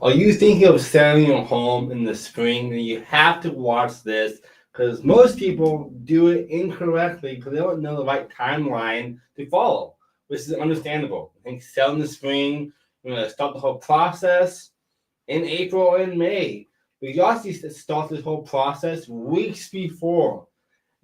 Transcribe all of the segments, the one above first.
Are you thinking of selling your home in the spring? Then you have to watch this because most people do it incorrectly because they don't know the right timeline to follow, which is understandable. I think sell in the spring, you're going to start the whole process in April or in May. But you also need to start this whole process weeks before.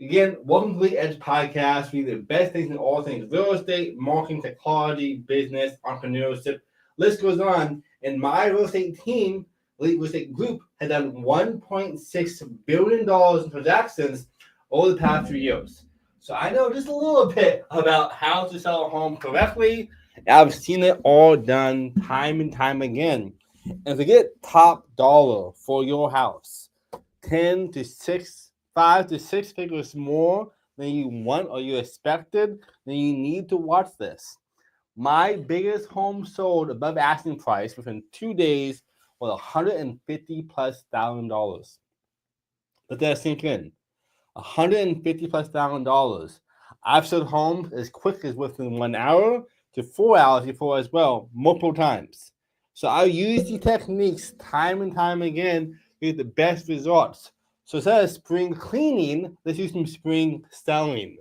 Again, welcome to the Edge Podcast. We do the best things in all things real estate, marketing, technology, business, entrepreneurship. List goes on. And my real estate team, real estate group, has done $1.6 billion in transactions over the past 3 years. So I know just a little bit about how to sell a home correctly. I've seen it all done time and time again. And to get top dollar for your house, 10 to 6, 5 to 6 figures more than you want or you expected, then you need to watch this. My biggest home sold above asking price within 2 days was $150,000+. Let that sink in. $150,000+. I've sold homes as quick as within 1 hour to 4 hours before as well, multiple times. So I use these techniques time and time again to get the best results. So instead of spring cleaning, let's use some spring selling.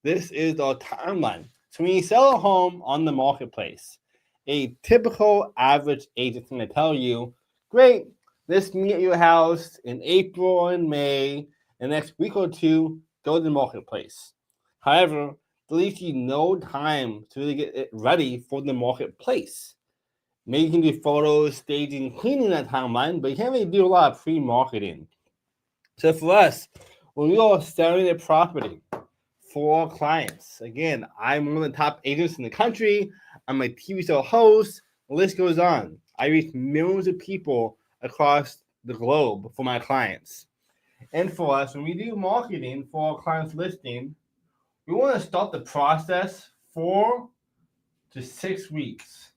This is our timeline. So when you sell a home on the marketplace, a typical average agent is going to tell you, great, let's meet at your house in April or in May, and next week or two, go to the marketplace. However, it leaves you no time to really get it ready for the marketplace. Maybe you can do photos, staging, cleaning that timeline, but you can't really do a lot of pre-marketing. So for us, when we are selling a property for our clients, again, I'm one of the top agents in the country. I'm a TV show host. The list goes on. I reach millions of people across the globe for my clients. And for us, when we do marketing for our clients' listing, we want to start the process 4 to 6 weeks.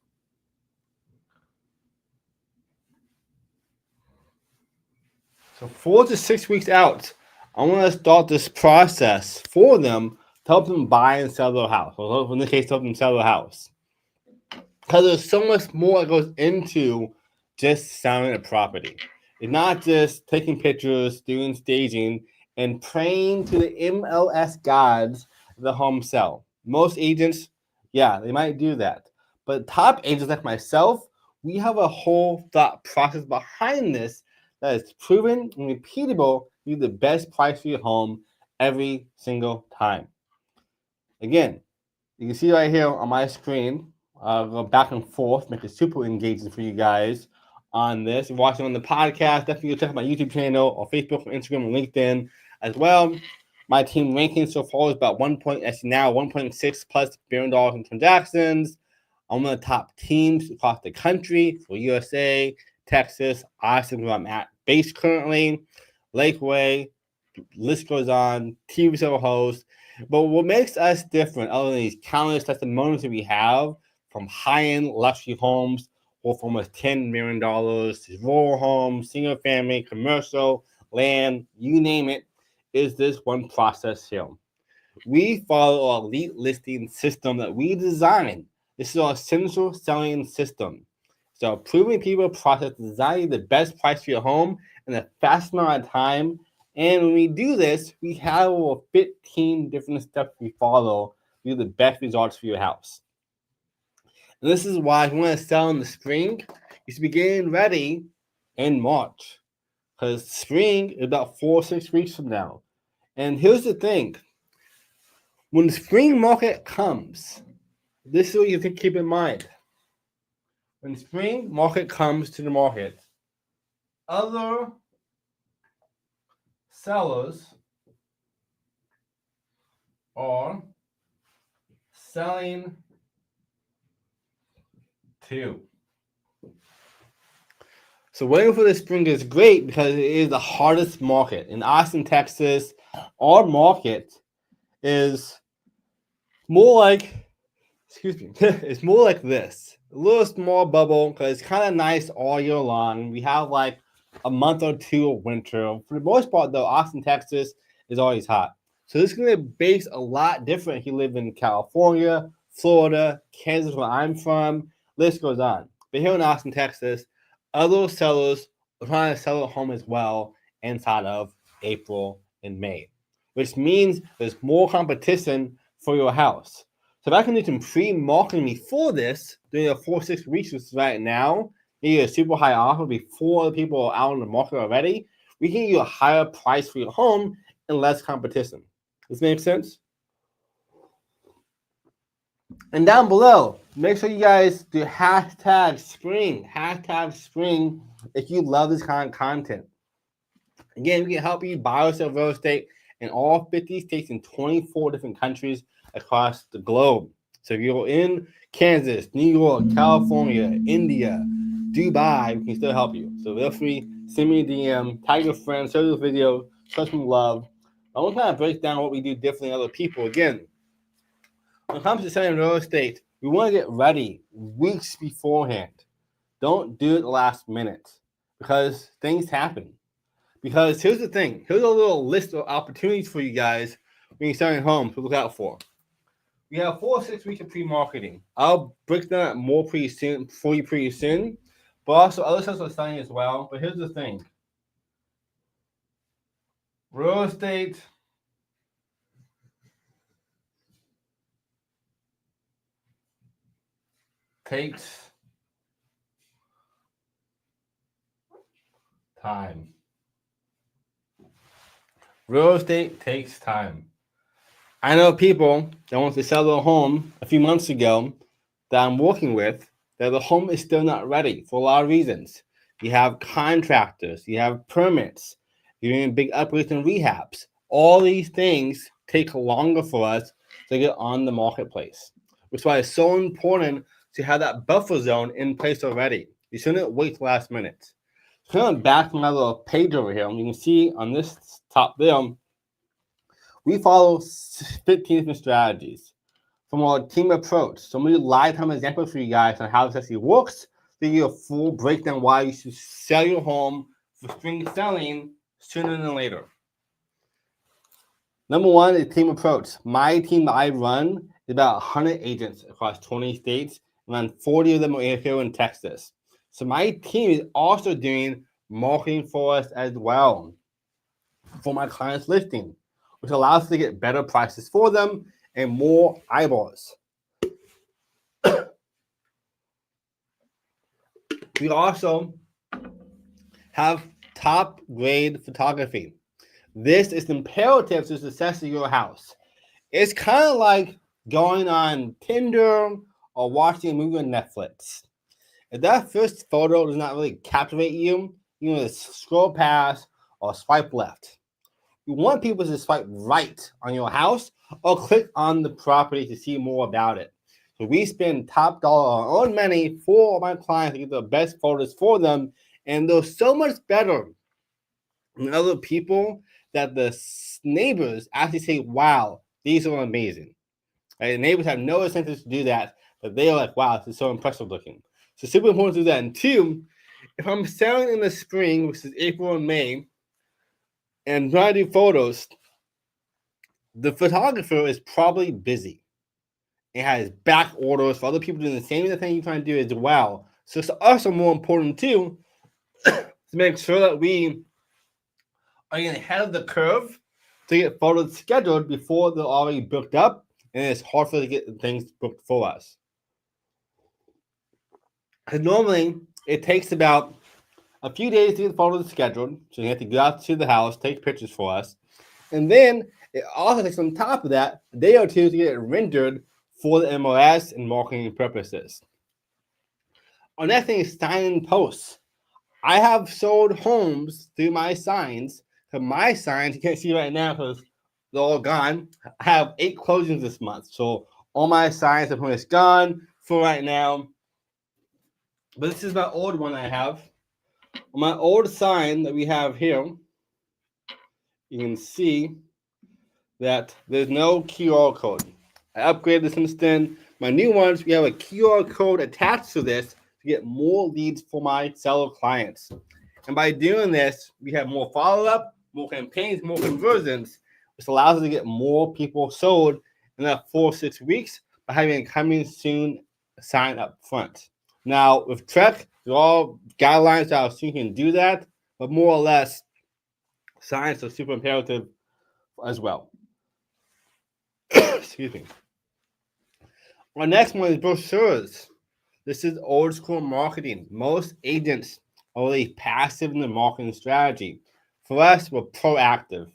So 4 to 6 weeks out, I want to start this process for them to help them buy and sell their house. Or in this case, to help them sell their house. Because there's so much more that goes into just selling a property. It's not just taking pictures, doing staging, and praying to the MLS gods the home sell. Most agents, yeah, they might do that. But top agents like myself, we have a whole thought process behind this that is proven and repeatable to be the best price for your home every single time. Again, you can see right here on my screen, go back and forth, make it super engaging for you guys on this. If you're watching on the podcast, definitely go check out my YouTube channel or Facebook or Instagram and LinkedIn as well. My team ranking so far is about 1.6+ billion dollars in transactions. I'm one of the top teams across the country for USA, Texas, Austin, where I'm at base currently, Lakeway, list goes on, TV show host. But what makes us different, other than these countless testimonials that we have from high-end luxury homes worth almost $10 million, to rural homes, single family, commercial, land, you name it, is this one process here. We follow our elite listing system that we designed. This is our essential selling system. So proving people process designing the best price for your home in the fastest amount of time. And when we do this, we have over 15 different steps we follow to get the best results for your house. And this is why if you want to sell in the spring, you should be getting ready in March. Because spring is about 4 or 6 weeks from now. And here's the thing. When the spring market comes, this is what you have to keep in mind. When the spring market comes to the market, other sellers are selling too. So waiting for the spring is great because it is the hardest market. In Austin, Texas, our market is more like, it's more like this. A little small bubble because it's kind of nice all year long. We have like a month or two of winter. For the most part, though, Austin, Texas is always hot. So this is going to be based a lot different if you live in California, Florida, Kansas, where I'm from. List goes on. But here in Austin, Texas, other sellers are trying to sell a home as well inside of April and May, which means there's more competition for your house. So if I can do some pre-marketing before this, doing a 4-6 weeks right now, maybe a super high offer before the people are out in the market already, we can get you a higher price for your home and less competition. Does this make sense? And down below, make sure you guys do hashtag spring if you love this kind of content. Again, we can help you buy or sell real estate in all 50 states and 24 different countries across the globe. So if you're in Kansas, New York, California, India, Dubai, we can still help you. So feel free, send me a DM, tag your friends, share this video, show some love. I want to kind of break down what we do differently than other people. Again, when it comes to selling real estate, we want to get ready weeks beforehand. Don't do it the last minute because things happen. Because here's the thing. Here's a little list of opportunities for you guys when you're selling homes to look out for. We have 4 or 6 weeks of pre-marketing. I'll break down more pretty soon, but also other stuff are selling as well. But here's the thing. Real estate takes time. Real estate takes time. I know people that want to sell their home a few months ago that I'm working with, that the home is still not ready for a lot of reasons. You have contractors, you have permits, you're doing big upgrades and rehabs. All these things take longer for us to get on the marketplace, which is why it's so important to have that buffer zone in place already. You shouldn't wait till last minute. Coming back to my little page over here, you can see on this top there, we follow 15 different strategies from our team approach. So I'm going to do lifetime examples for you guys on how this actually works. To give you a full breakdown why you should sell your home for spring selling sooner than later. Number one is team approach. My team that I run is about 100 agents across 20 states, and around 40 of them are here in Texas. So my team is also doing marketing for us as well for my clients' listing, which allows us to get better prices for them and more eyeballs. We also have top grade photography. This is imperative to the success of your house. It's kind of like going on Tinder or watching a movie on Netflix. If that first photo does not really captivate you, you want to scroll past or swipe left. You want people to swipe right on your house or click on the property to see more about it. So we spend top dollar on our own money for my clients to get the best photos for them, and they're so much better than other people that the neighbors actually say, wow, these are amazing. Right? The neighbors have no incentive to do that, but they are like, wow, this is so impressive looking. So super important to do that. And two, if I'm selling in the spring, which is April and May, and trying to do photos, the photographer is probably busy. It has back orders for other people doing the same thing you're trying to do as well. So it's also more important too to make sure that we are getting ahead of the curve to get photos scheduled before they're already booked up, and it's hard for them to get things booked for us. Because normally it takes about a few days to get the photos scheduled, so you have to go out to the house, take pictures for us, and then it also takes on top of that a day or two to get it rendered for the MLS and marketing purposes. Our next thing is sign-in posts. I have sold homes through my signs. So my signs, you can't see right now because they're all gone. I have 8 closings this month. So all my signs are pretty much gone for right now. But this is my old one I have. My old sign that we have here, you can see that there's no QR code. I upgraded this since then. My new ones, we have a QR code attached to this to get more leads for my seller clients. And by doing this, we have more follow-up, more campaigns, more conversions, which allows us to get more people sold in that 4-6 weeks by having a coming soon sign up front. Now, with Trek, There are all guidelines how soon you can do that, but more or less, science is super imperative as well. Excuse me. Our next one is brochures. This is old school marketing. Most agents are really passive in the marketing strategy. For us, we're proactive,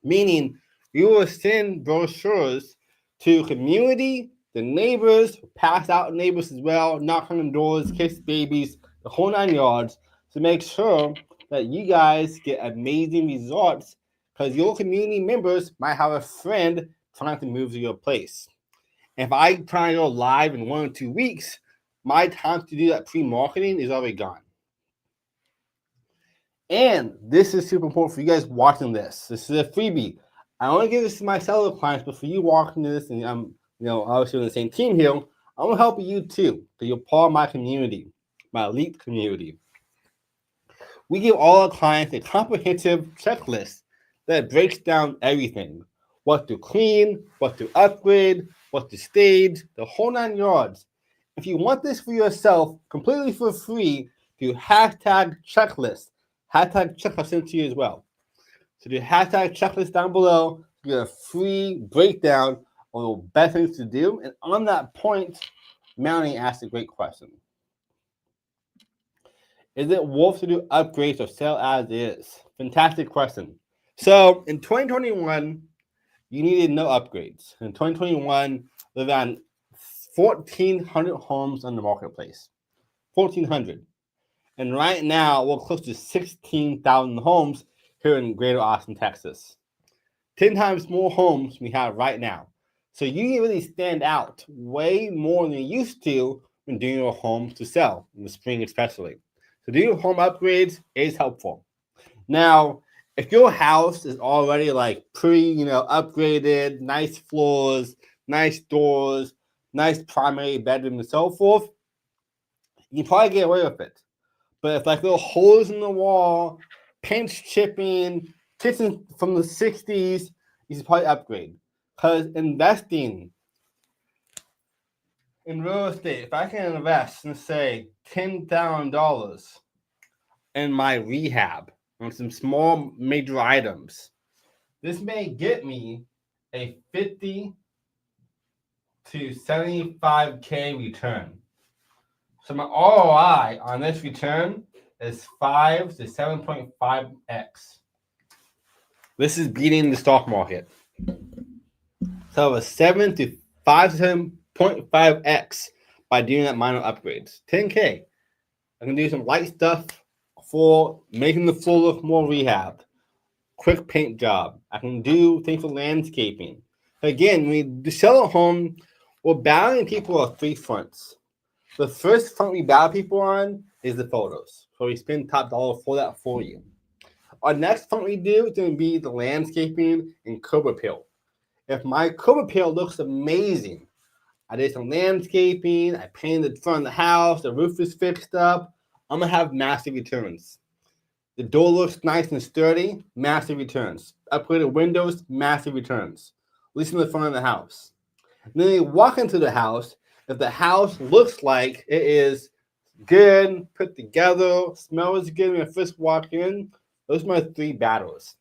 meaning we will send brochures to community, the neighbors, pass out neighbors as well, knock on doors, kiss babies, the whole 9 yards, to make sure that you guys get amazing results because your community members might have a friend trying to move to your place. If I try to go live in 1 or 2 weeks, my time to do that pre-marketing is already gone. And this is super important for you guys watching this. This is a freebie. I only give this to my seller clients, but for you watching this, and I'm obviously on the same team here, I'm gonna help you too, because you're part of my community, my elite community. We give all our clients a comprehensive checklist that breaks down everything: what to clean, what to upgrade, what to stage, the whole 9 yards. If you want this for yourself completely for free, do hashtag checklist. Hashtag checklist sent to you as well. So the hashtag checklist down below, you get a free breakdown of the best things to do. And on that point, Melanie asked a great question. Is it worth to do upgrades or sell as is? Fantastic question. So in 2021, you needed no upgrades. In 2021, there were 1,400 homes on the marketplace. 1,400. And right now, we're close to 16,000 homes here in Greater Austin, Texas. 10 times more homes we have right now. So you can really stand out way more than you used to when doing your homes to sell, in the spring especially. So doing home upgrades is helpful. Now, if your house is already like upgraded, nice floors, nice doors, nice primary bedroom, and so forth, you can probably get away with it. But if like little holes in the wall, paint's chipping, kitchen from the 60s, you should probably upgrade. Because investing in real estate, if I can invest, let's say $10,000 in my rehab on some small major items, this may get me a 50 to 75K return. So my ROI on this return is 5 to 7.5x. This is beating the stock market. So a 7 to 5 to 7.5x by doing that minor upgrades. 10K. I can do some light stuff for making the floor look more rehab. Quick paint job. I can do things for landscaping. Again, when we sell a home, we're battling people on 3 fronts. The first front we battle people on is the photos. So we spend top dollar for that for you. Our next front we do is going to be the landscaping and curb appeal. If my curb appeal looks amazing, I did some landscaping, I painted the front of the house, the roof is fixed up, I'm going to have massive returns. The door looks nice and sturdy, massive returns. Upgraded windows, massive returns. At least in the front of the house. And then you walk into the house. If the house looks like it is good, put together, smells good when you first walk in, those are my 3 battles.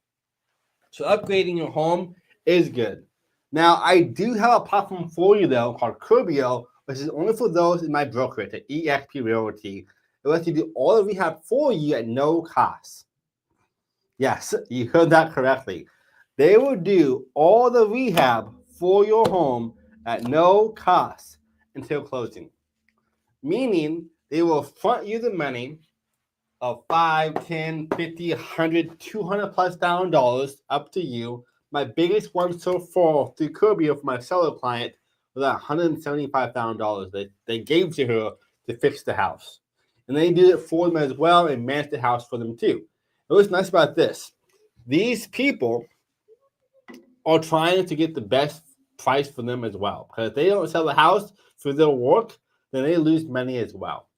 So upgrading your home is good. Now, I do have a platform for you, though, called Curbio, which is only for those in my brokerage at eXp Realty. It lets you do all the rehab for you at no cost. Yes, you heard that correctly. They will do all the rehab for your home at no cost until closing. Meaning they will front you the money of $5, $10, $50, $100, $200 plus $1,000 up to you. My biggest one so far through Curbio for my seller client was $175,000 that they gave to her to fix the house. And they did it for them as well and managed the house for them too. And what's nice about this, these people are trying to get the best price for them as well. Because if they don't sell the house for their work, then they lose money as well.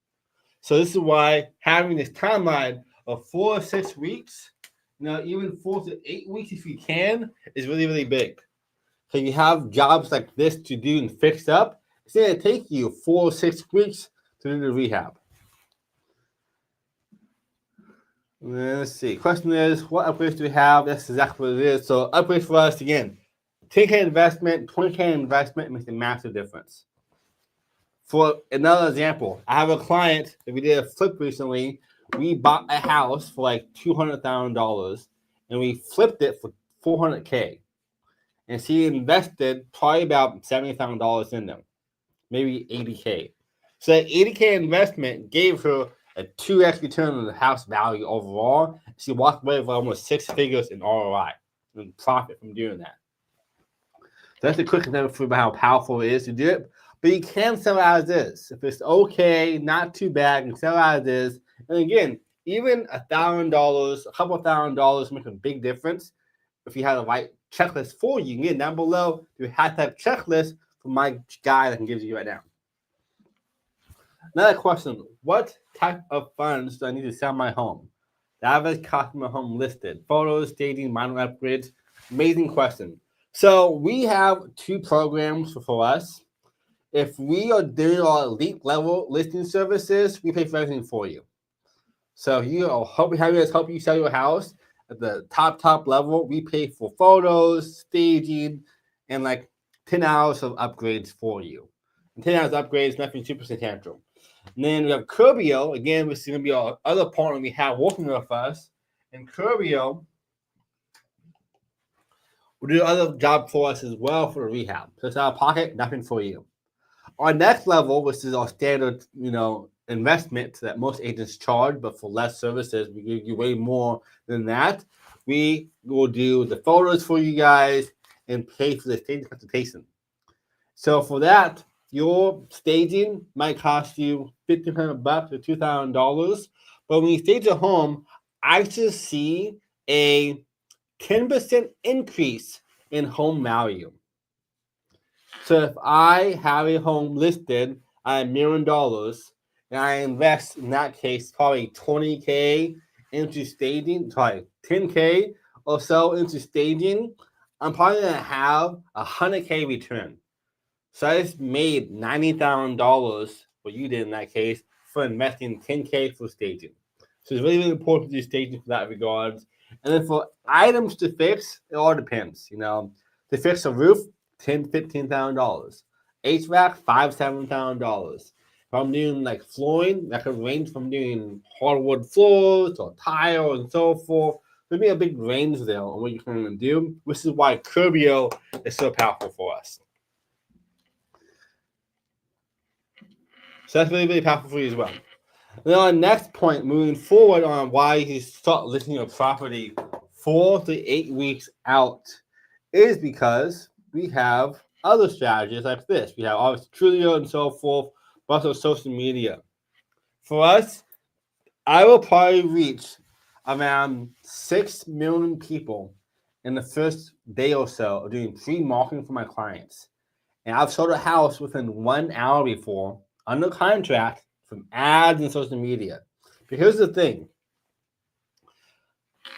So this is why having this timeline of 4 or 6 weeks, even 4 to 8 weeks if you can, is really, really big. So you have jobs like this to do and fix up. It's going to take you 4 or 6 weeks to do the rehab. Let's see. Question is, what upgrades do we have? That's exactly what it is. So upgrades for us, again, 10K investment, 20K investment makes a massive difference. For another example, I have a client that we did a flip recently. We bought a house for like $200,000 and we flipped it for $400K. And she invested probably about $70,000 in them, maybe $80K. So that $80K investment gave her a 2x return on the house value overall. She walked away with almost 6 figures in ROI and profit from doing that. So that's a quick example about how powerful it is to do it. But you can sell it as is. If it's okay, not too bad, you can sell it as is. And again, even $1,000, a couple $1,000 make a big difference if you have the right checklist for you. Again, down below, you have that checklist from my guy that I can give you right now. Another question, what type of funds do I need to sell my home? The average cost of my home listed. Photos, staging, minor upgrades. Amazing question. So we have 2 programs for us. If we are doing our elite level listing services, we pay for everything for you. So you help you sell your house at the top level. We pay for photos, staging, and like 10 hours of upgrades for you. And 10 hours of upgrades, nothing super tantrum. And then we have Curbio, again, which is going to be our other partner we have working with us. And Curbio will do other job for us as well for the rehab. So it's out of pocket, nothing for you. Our next level, which is our standard, investment that most agents charge, but for less services, we give you way more than that. We will do the photos for you guys and pay for the staging consultation. So for that, your staging might cost you $1,500 to $2,000. But when you stage a home, I should see a 10% increase in home value. So if I have a home listed at $1 million and I invest in that case probably $20K into staging, sorry, $10K or so into staging, I'm probably gonna have $100K return. So I just made $90,000 what you did in that case for investing $10K for staging. So it's really, really important to do staging for that regards. And then for items to fix, it all depends. To fix a roof, $10,000, $15,000. HVAC, $5,000, $7,000. If I'm doing like flooring, that could range from doing hardwood floors or tile and so forth. There'll be a big range there on what you can do, which is why Curbio is so powerful for us. So that's really, really powerful for you as well. Then our next point, moving forward on why you start listing your property 4 to 8 weeks out, is because we have other strategies like this. We have obviously Trulio and so forth, but also social media. For us, I will probably reach around 6 million people in the first day or so of doing pre-marketing for my clients. And I've sold a house within 1 hour before, under contract, from ads and social media. But here's the thing.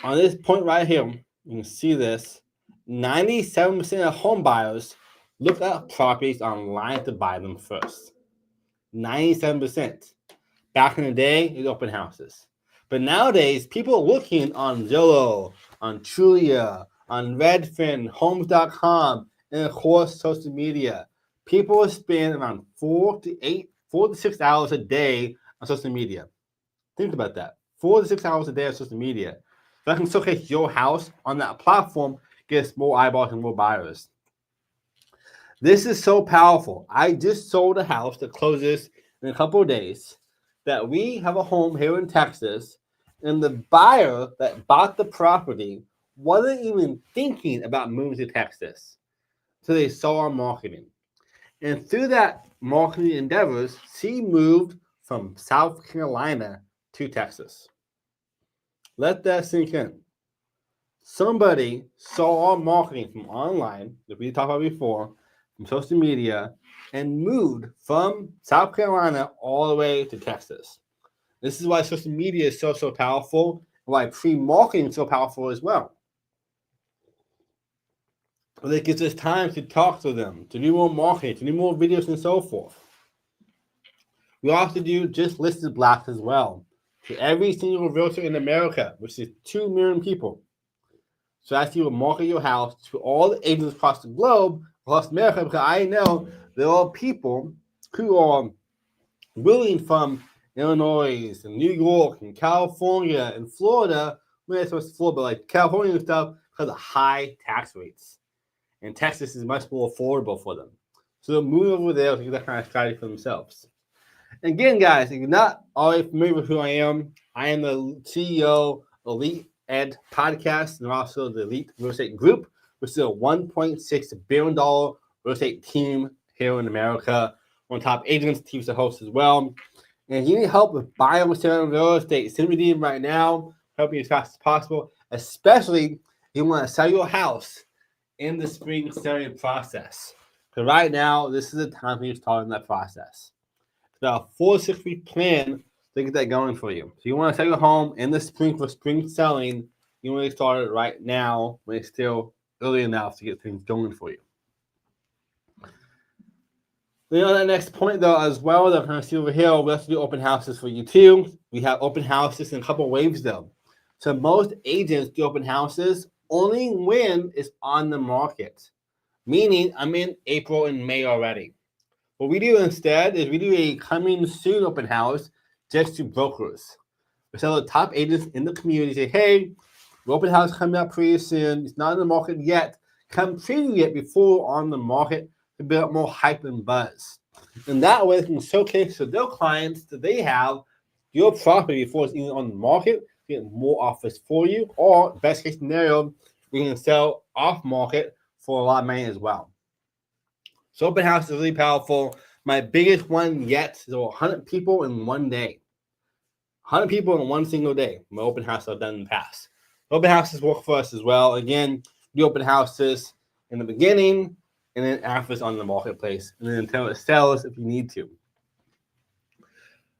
On this point right here, you can see this. 97% of home buyers look at properties online to buy them first. 97%. Back in the day, it's open houses. But nowadays, people are looking on Zillow, on Trulia, on Redfin, Homes.com, and of course, social media. People spend around 4 to 6 hours a day on social media. Think about that. 4 to 6 hours a day on social media. So I can showcase your house on that platform, gets more eyeballs and more buyers. This is so powerful. I just sold a house that closes in a couple of days, that we have a home here in Texas, and the buyer that bought the property wasn't even thinking about moving to Texas. So they saw our marketing. And through that marketing endeavors, she moved from South Carolina to Texas. Let that sink in. Somebody saw our marketing from online, that we talked about before, from social media, and moved from South Carolina all the way to Texas. This is why social media is so powerful, and why pre-marketing is so powerful as well. But it gives us time to talk to them, to do more marketing, to do more videos and so forth. We also do just listed blasts as well, to every single realtor in America, which is 2 million people. So as you will market your house to all the agents across the globe, across America, because I know there are people who are willing from Illinois and New York and California and Florida, well, it's supposed to Florida, but like California and stuff, because of high tax rates. And Texas is much more affordable for them. So they'll move over there to get that kind of strategy for themselves. And again, guys, if you're not already familiar with who I am the CEO of Elite Ed Podcast and also the Elite Real Estate Group, which is a $1.6 billion real estate team here in America. One of the top agents, teams to host as well. And if you need help with buying or selling real estate, send me DM right now. Help you as fast as possible, especially if you want to sell your house in the spring selling process. Because right now, this is the time for you to start in that process. It's about a 4 to 6 week plan to get that going for you. So you want to sell your home in the spring for spring selling. You want to get started right now when it's still early enough to get things going for you. Then on that next point, though, as well, that I'm going to see over here, we have to do open houses for you too. We have open houses in a couple of waves, though. So most agents do open houses only when it's on the market, meaning I'm in April and May already. What we do instead is we do a coming soon open house just to brokers. We tell the top agents in the community, say, hey, the open house coming up pretty soon. It's not in the market yet. Come preview it before on the market to build up more hype and buzz. And that way they can showcase to their clients that they have your property before it's even on the market, get more offers for you, or best case scenario, we can sell off market for a lot of money as well. So open house is really powerful. My biggest one yet is over 100 people in one day. 100 people in one single day. My open house I've done in the past. Open houses work for us as well. Again, we open houses in the beginning and then after it's on the marketplace, and then until it sells if you need to.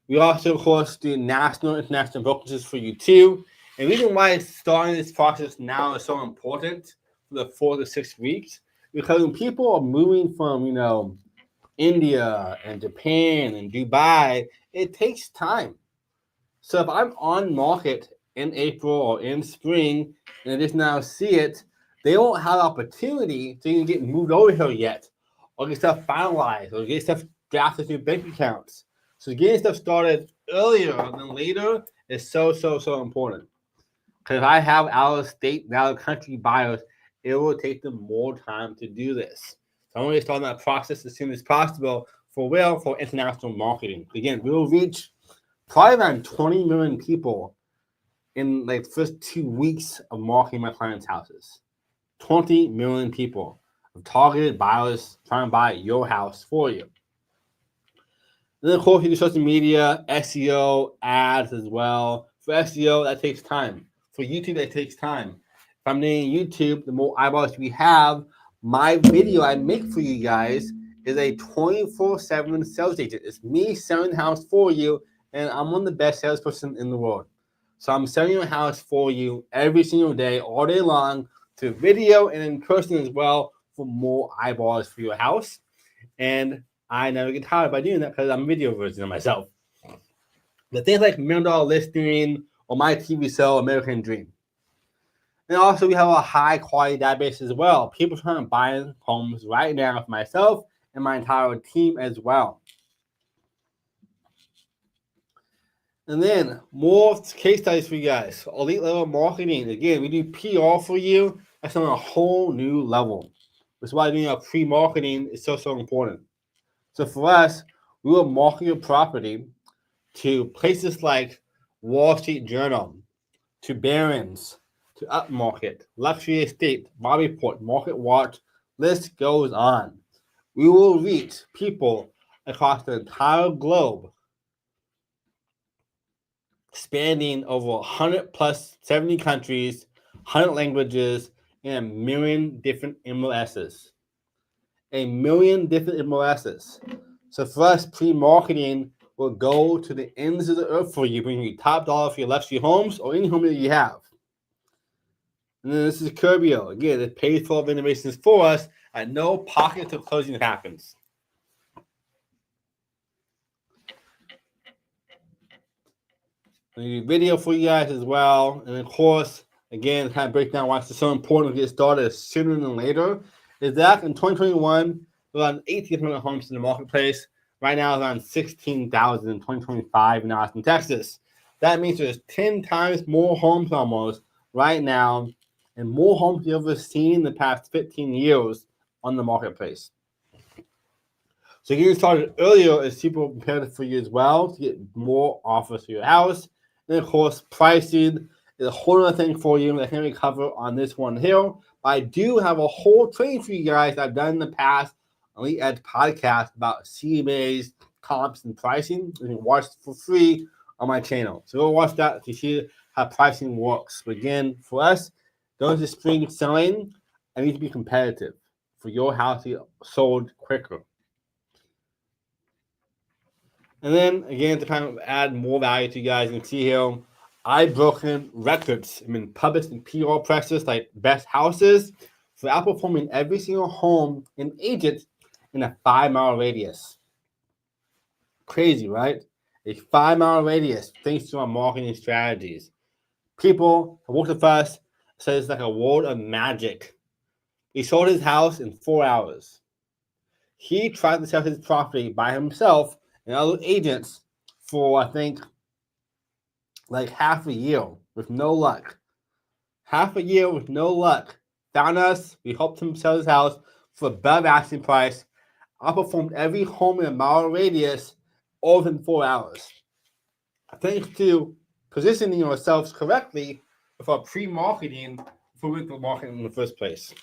We also, of course, do national and international brokerages for you too. And the reason why starting this process now is so important for the 4 to 6 weeks, because when people are moving from, India and Japan and Dubai, it takes time. So if I'm on market in April or in spring and they just now see it, they won't have the opportunity to even get moved over here yet, or get stuff finalized, or get stuff drafted through bank accounts. So getting stuff started earlier than later is so important. Because if I have out of state and out of country buyers, it will take them more time to do this. So I'm going to start that process as soon as possible for international marketing. Again, we will reach probably around 20 million people in like the first 2 weeks of marketing my clients' houses. 20 million people of targeted buyers trying to buy your house for you. And then, of course, you do social media, SEO, ads as well. For SEO, that takes time. For YouTube, that takes time. If I'm doing YouTube, the more eyeballs we have, my video I make for you guys is a 24/7 sales agent. It's me selling the house for you, and I'm one of the best salesperson in the world. So I'm selling your house for you every single day, all day long, through video and in person as well, for more eyeballs for your house. And I never get tired by doing that because I'm a video version of myself. But things like $1 million listing or my TV show, American Dream. And also we have a high quality database as well. People trying to buy homes right now for myself and my entire team as well. And then more case studies for you guys. Elite level marketing. Again, we do PR for you. That's on a whole new level. That's why doing our pre-marketing is so important. So for us, we will market your property to places like Wall Street Journal, to Barron's, to Upmarket, Luxury Estate, Bobbyport, Market Watch, list goes on. We will reach people across the entire globe, spanning over 100 plus 70 countries, 100 languages, and 1 million different MLSs. 1 million different MLSs. So for us, pre-marketing will go to the ends of the earth for you, bringing you top dollar for your luxury homes or any home that you have. And then this is Curbio. Again, it pays for all renovations for us at no pocket till closing happens. I'm going to do video for you guys as well. And of course, again, kind of break down why it's so important to get started sooner than later. Is that in 2021, around 1,800 homes in the marketplace. Right now, around 16,000 in 2025 in Austin, Texas. That means there's 10 times more homes almost right now, and more homes you've ever seen in the past 15 years on the marketplace. So getting started earlier is super imperative for you as well to get more offers for your house. And of course, pricing is a whole other thing for you that I can't cover on this one here. But I do have a whole training for you guys that I've done in the past on the Edge podcast about CMAs, comps, and pricing. You can watch it for free on my channel. So go watch that to see how pricing works. But again, for us, going to spring selling, I need to be competitive for your house to get sold quicker. And then again, to kind of add more value to you guys, you can see here, I've broken records. I mean, published in PR presses like Best Houses for outperforming every single home and agent in a 5-mile radius. Crazy, right? A 5-mile radius thanks to our marketing strategies. People who worked with us said it's like a world of magic. He sold his house in 4 hours. He tried to sell his property by himself and other agents for, I think, like half a year with no luck. Half a year with no luck. Found us. We helped him sell his house for above asking price. Outperformed every home in a mile radius all within 4 hours. Thanks to positioning yourselves correctly with our pre-marketing for the market in the first place.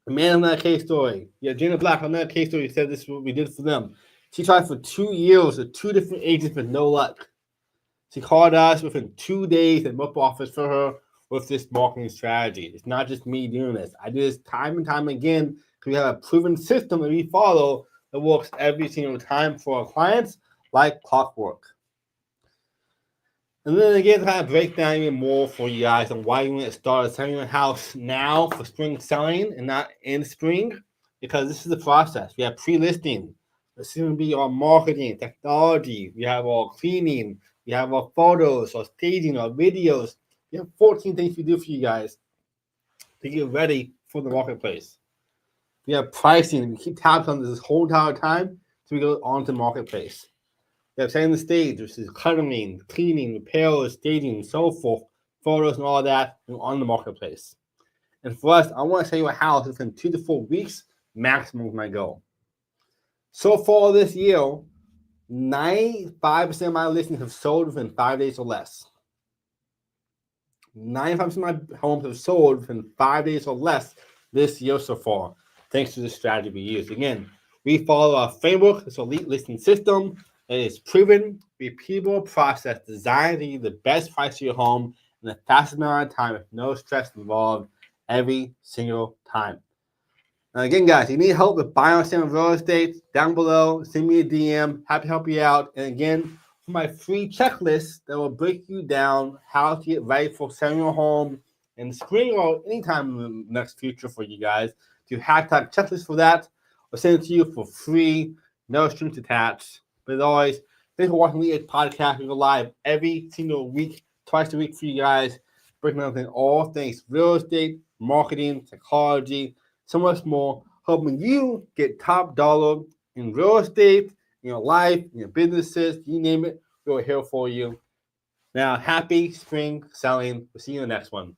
A man on that case story. Yeah, Gina Black on that case story said this is what we did for them. She tried for 2 years with 2 different agents with no luck. She called us within 2 days and booked offers for her with this marketing strategy. It's not just me doing this. I do this time and time again because we have a proven system that we follow that works every single time for our clients like clockwork. And then again, to kind of break down even more for you guys on why you want to start selling your house now for spring selling and not in spring, because this is the process. We have pre-listing. This is going to be our marketing, technology. We have our cleaning. We have our photos, our staging, our videos. We have 14 things we do for you guys to get ready for the marketplace. We have pricing. We keep tabs on this whole entire time so we go on to the marketplace. We have setting the stage, which is cutting, cleaning, repairs, staging, and so forth, photos and all that on the marketplace. And for us, I want to sell you a house within 2 to 4 weeks, maximum is my goal. So far this year, 95% of my listings have sold within 5 days or less. 95% of my homes have sold within 5 days or less this year so far, thanks to the strategy we use. Again, we follow our framework, this elite listing system. It is proven, repeatable process designed to give you the best price for your home in the fastest amount of time with no stress involved every single time. And again, guys, if you need help with buying or selling real estate, down below, send me a DM. Happy to help you out. And again, for my free checklist that will break you down how to get ready for selling your home in the spring or anytime in the next future for you guys. Do hashtag checklist for that. I'll send it to you for free, no strings attached. But as always, thanks for watching the podcast. We go live every single week, twice a week for you guys, breaking down all things real estate, marketing, psychology, so much more, helping you get top dollar in real estate, in your life, in your businesses, you name it, we're here for you. Now, happy spring selling. We'll see you in the next one.